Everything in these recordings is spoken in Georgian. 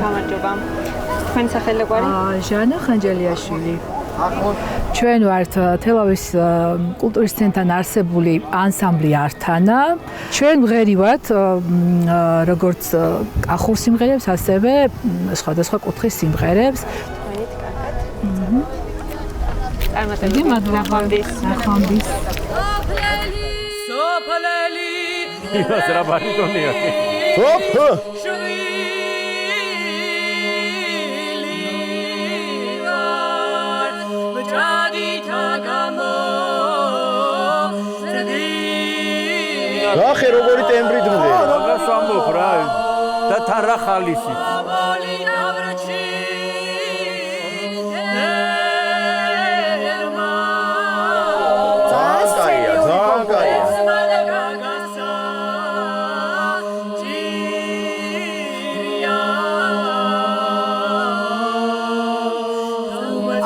გამარჯობა. თქვენი სახელიგვარი? ჟანა ხანჯალიაშვილი. ჩვენ ვართ თელავის კულტურის ცენტრთან არსებული ანსამბლი ართანა. ჩვენ მღერი ვართ როგორც კახურ სიმღერებს, ასევე სხვადასხვა კუთხის სიმღერებს. თქვენით კარგად. წარმატებით. ნახვამდის. სოფლელი იმას რა ბარიტონია. ახე როგორი ტემბრით მღერი. რა სამბობ რა და თან რა ხალისით.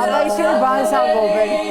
აბა ისინი ბანს ამბობენ.